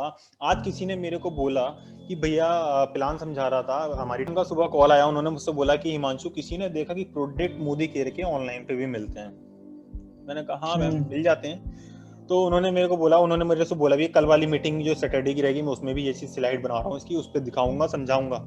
आज किसी ने मेरे को बोला कि भैया प्लान समझा रहा था हमारी टीम का, सुबह कॉल आया, उन्होंने मुझसे बोला कि हिमांशु किसी ने देखा कि प्रोडक्ट मोदी केयर के ऑनलाइन पे भी मिलते हैं। मैंने कहा हाँ मैम मिल जाते हैं। तो उन्होंने मेरे को बोला, उन्होंने मेरे से बोला भी कल वाली मीटिंग जो सैटरडे की रहेगी मैं उसमें भी ये चीज स्लाइड बना रहा हूँ इसकी, उस पर दिखाऊंगा समझाऊंगा।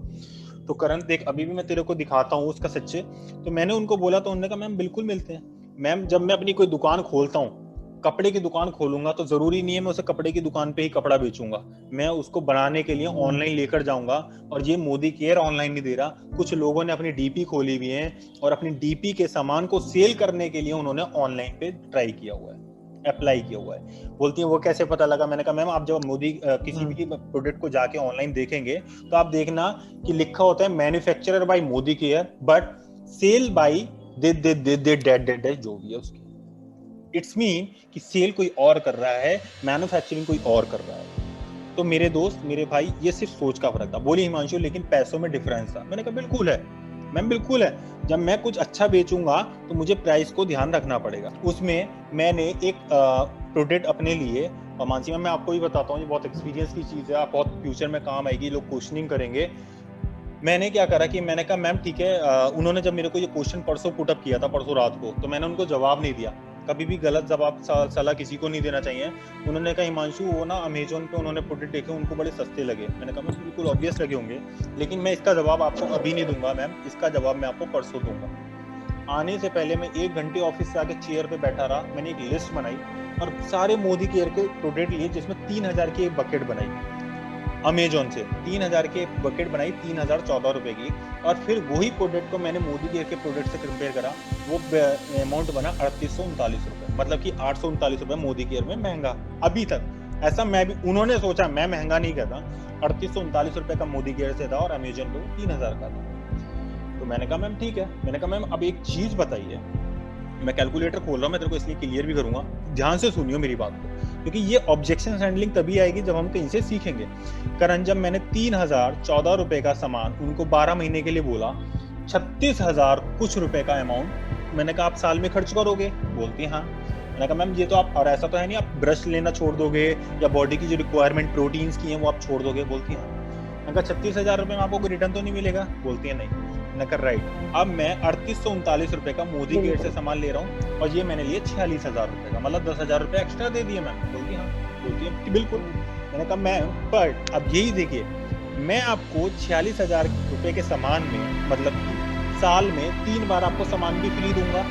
तो करण देख अभी भी मैं तेरे को दिखाता हूँ उसका सच्चे। तो मैंने उनको बोला तो उन्होंने कहा मैम बिल्कुल मिलते हैं। मैम जब मैं अपनी कोई दुकान खोलता हूँ, कपड़े की दुकान खोलूंगा तो जरूरी नहीं है मैं उसे कपड़े की दुकान पे ही कपड़ा बेचूंगा, मैं उसको बनाने के लिए ऑनलाइन लेकर जाऊंगा। और ये मोदी केयर ऑनलाइन नहीं दे रहा, कुछ लोगों ने अपनी डीपी खोली हुई है और अपनी डीपी के सामान को सेल करने के लिए उन्होंने ऑनलाइन पे ट्राई किया हुआ है, अप्लाई किया हुआ है। बोलती है वो कैसे पता लगा? मैंने कहा मैम आप जब मोदी किसी भी प्रोडक्ट को जाके ऑनलाइन देखेंगे तो आप देखना कि लिखा होता है manufacturer by Modi care but sale by दे दे दे दे डेड डेड जो भी है उसकी। इट्स मीन कि सेल कोई और कर रहा है, मैन्युफैक्चरिंग कोई और कर रहा है। तो मेरे दोस्त मेरे भाई ये सिर्फ सोच का फर्क था। बोली हिमांशु लेकिन पैसों में डिफरेंस था। मैंने कहा बिल्कुल है मैम, बिल्कुल है। जब मैं कुछ अच्छा बेचूंगा तो मुझे प्राइस को ध्यान रखना पड़ेगा। उसमें मैंने एक प्रोडक्ट अपने लिए, और मानसी मैम मैं आपको भी बताता हूँ ये बहुत एक्सपीरियंस की चीज़ है, आप बहुत फ्यूचर में काम आएगी, लोग क्वेश्चनिंग करेंगे। मैंने क्या करा कि मैंने कहा मैम ठीक है, उन्होंने जब मेरे को ये क्वेश्चन परसों पुटअप किया था, परसों रात को, तो मैंने उनको जवाब नहीं दिया। कभी भी गलत जवाब सलाह किसी को नहीं देना चाहिए। उन्होंने कहा हिमांशु वो ना अमेजोन पे उन्होंने प्रोडक्ट देखे, उनको बड़े सस्ते लगे। मैंने कहा मैम बिल्कुल ऑब्वियस लगे होंगे, लेकिन मैं इसका जवाब आपको अभी नहीं दूंगा मैम, इसका जवाब मैं आपको परसों दूंगा। आने से पहले मैं 1 घंटे ऑफिस से आके चेयर पे बैठा रहा, मैंने एक लिस्ट बनाई और सारे मोदी केयर के प्रोडक्ट लिए, जिसमें 3000 की एक बकेट बनाई अमेजोन से, 3000 की बकेट बनाई 3014 रुपए की। और फिर वही प्रोडक्ट को मैंने मोदी केयर के प्रोडक्ट से कंपेयर करा, वो अमाउंट बना 3839 रुपए, मतलब कि 839 रुपए मोदी केयर में महंगा अभी तक। ऐसा मैं भी, उन्होंने सोचा, मैं महंगा नहीं कहता, 3839 रुपए का मोदी केयर से था और अमेजोन पे 3000 का था। तो मैंने कहा मैम ठीक है। मैंने कहा मैम अब एक चीज बताइए, मैं कैलकुलेटर खोल रहा हूँ, मैं तेरे को इसलिए क्लियर भी करूंगा, ध्यान से सुनियो मेरी बात को, क्योंकि ये ऑब्जेक्शन हैंडलिंग तभी आएगी जब हम कहीं से सीखेंगे। करण जब मैंने 3014 रुपए का सामान उनको 12 महीने के लिए बोला, 36,000 कुछ रुपए का अमाउंट, मैंने कहा आप साल में खर्च करोगे? बोलती हाँ। मैंने कहा मैम ये तो आप, और ऐसा तो है नहीं आप ब्रश लेना छोड़ दोगे या बॉडी की जो रिक्वायरमेंट प्रोटीन्स की है वो आप छोड़ दोगे? बोलती हाँ। मैंने कहा 36,000 रुपए में आपको कोई रिटर्न तो नहीं मिलेगा? बोलती है नहीं। मैंने कहा राइट। अब मैं 3839 रुपए का मोदी केयर से सामान ले रहा हूँ और ये मैंने लिए 46,000 रुपए का, मतलब 10,000 रुपए एक्स्ट्रा दे दिए मैम? बोलती हाँ। बोलती है बिल्कुल। मैंने कहा मैम बट अब यही देखिए, मैं आपको 46,000 रुपए के सामान में, मतलब कि साल में 3 बार आपको सामान भी फ्री दूंगा?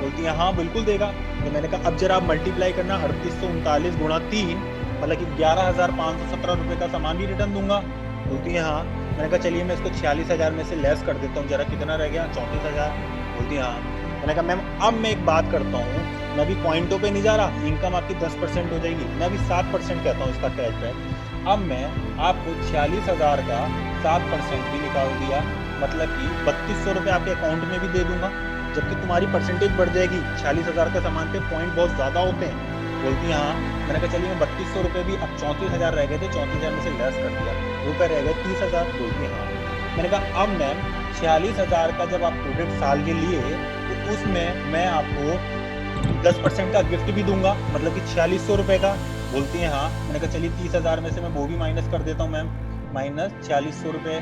बोलती है हाँ बिल्कुल देगा। तो मैंने कहा अब जरा आप मल्टीप्लाई करना, 3839 गुणा 3, मतलब कि 11,517 रुपए का सामान भी रिटर्न दूंगा? बोलती है हाँ। मैंने कहा चलिए मैं इसको 46,000 में से लेस कर देता हूँ, जरा कितना रह गया? 34,000। बोलती है हाँ। मैंने कहा मैम अब मैं एक बात करता हूँ, मैं अभी पॉइंटों पे नहीं जा रहा, इनकम आपकी 10% हो जाएगी, मैं अभी 7% कहता हूँ इसका कैशबैक। अब मैं आपको 46,000 का 7% भी निकाल दिया, मतलब कि 3200 रुपये आपके अकाउंट में भी दे दूंगा, जबकि तुम्हारी परसेंटेज बढ़ जाएगी। 46,000 के सामान पे पॉइंट बहुत ज्यादा होते हैं। बोलती है हाँ। मैंने कहा चलिए मैं 3200 रुपये भी, अब 34,000 रह गए थे, 34,000 में से लेस कर दिया, रुपए रह गए 30,000। बोलती है हाँ। मैंने कहा अब मैम 46,000 का जब आप प्रोडक्ट साल के लिए, तो उसमें मैं आपको 10% का गिफ्ट भी दूंगा, मतलब कि 4600 रुपए का? बोलती है हाँ। मैंने कहा चलिए 30,000 में से मैं वो भी माइनस कर देता हूँ मैम, माइनस 4600 रुपए,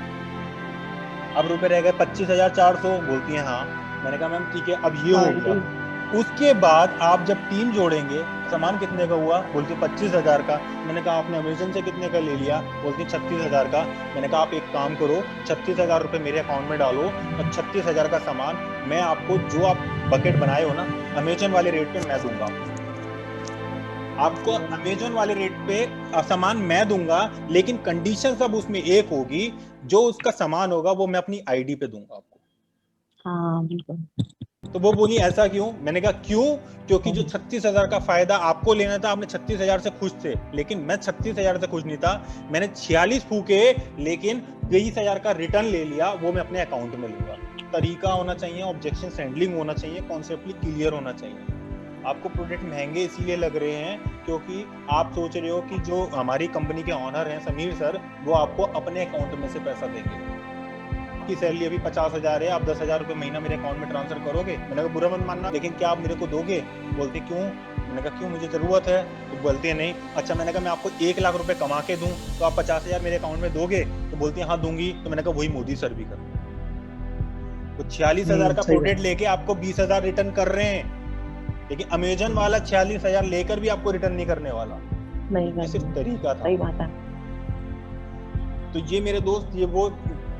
अब रुपए रह गए 25,400। बोलती है हाँ। मैंने कहा मैम ठीक है अब ये हो गया, उसके बाद आप जब टीम जोड़ेंगे सामान कितने का हुआ? बोलती 25,000 का। मैंने कहा आपने अमेजन से कितने का ले लिया? बोलती 36,000 का। मैंने कहा आप एक काम करो, 36,000 रुपये मेरे अकाउंट में डालो और 36,000 का सामान मैं आपको, जो आप बकेट बनाए हो ना, अमेजन वाले रेट पे मैं दूंगा आपको, अमेजन वाले रेट पे सामान मैं दूंगा, लेकिन कंडीशन सब उसमें एक होगी, जो उसका सामान होगा वो मैं अपनी आईडी पे दूंगा आपको। हाँ बिल्कुल। तो वो बोली ऐसा क्यों? मैंने कहा क्यों, क्योंकि जो 36,000 का फायदा आपको लेना था, आपने 36,000 से खुश थे, लेकिन मैं 36,000 से खुश नहीं था। मैंने 46 फूके, लेकिन 23,000 का रिटर्न ले लिया, वो मैं अपने अकाउंट में लूंगा। तरीका होना चाहिए, ऑब्जेक्शन हैंडलिंग होना चाहिए, कॉन्सेप्टली क्लियर होना चाहिए। आपको प्रोडक्ट महंगे इसीलिए लग रहे हैं क्योंकि आप सोच रहे हो कि जो हमारी कंपनी के ऑनर हैं समीर सर, वो आपको अपने अकाउंट में से पैसा देंगे। आपकी सैलरी अभी 50,000 है, आप 10,000 रुपए महीना मेरे अकाउंट में ट्रांसफर करोगे? मैंने कहा बुरा मत मानना, लेकिन क्या आप मेरे को दोगे? बोलते क्यों? मैंने कहा क्यों, मुझे जरूरत है। तो बोलती है नहीं। अच्छा, मैंने कहा मैं आपको 1 लाख रुपए कमा के दूं तो आप 50,000 मेरे अकाउंट में दोगे? तो बोलती है हाँ दूंगी। तो मैंने कहा वही मोदी सर भी कर, तो 46,000 का सही बात। प्रोडक्ट लेके आपको 20,000 रिटर्न कर रहे हैं, लेकिन अमेजन वाला 46,000 लेकर भी आपको रिटर्न नहीं करने वाला। नहीं ये सिर्फ करना। तरीका था। सही बात है। तो ये मेरे दोस्त, ये वो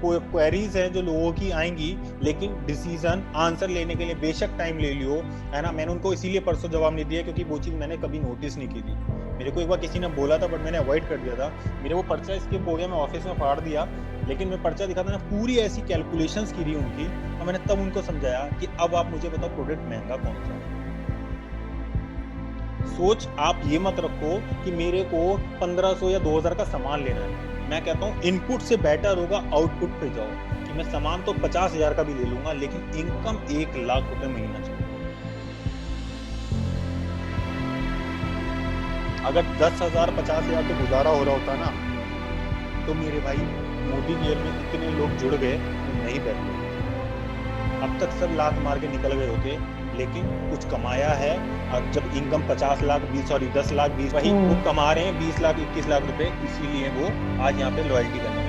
क्वेरीज हैं जो लोगों की आएंगी, लेकिन डिसीजन आंसर लेने के लिए बेशक टाइम ले लियो, है ना। मैंने उनको इसीलिए परसों जवाब नहीं दिया क्योंकि वो चीज मैंने कभी नोटिस नहीं की थी। मेरे को एक बार किसी ने बोला था बट मैंने अवॉइड कर दिया था। मेरे वो पर्चा स्किप हो गया, मैं ऑफिस में फाड़ दिया, लेकिन मैं पर्चा दिखा था, पूरी ऐसी कैलकुलेशंस की रही उनकी, और मैंने तब उनको समझाया कि अब आप मुझे बताओ प्रोडक्ट महंगा कौन सा है। सोच आप ये मत रखो कि मेरे को 1500 या 2000 का सामान लेना है। मैं कहता हूँ इनपुट से बेटर होगा आउटपुट पे जाओ, कि मैं सामान तो 50,000 का भी ले लूंगा, लेकिन इनकम 1 लाख रुपए महीना चाहिए। अगर 10,000 50,000 पे गुजारा हो रहा होता ना, तो मेरे भाई मोदी केयर में इतने लोग जुड़ गए तो नहीं बैठे, अब तक सब लात मार के निकल गए होते। लेकिन कुछ कमाया है, अब जब इनकम 50 लाख 10 लाख 20 वही वो कमा रहे हैं 20 लाख 21 लाख रुपए, इसीलिए वो आज यहाँ पे लॉयल्टी करना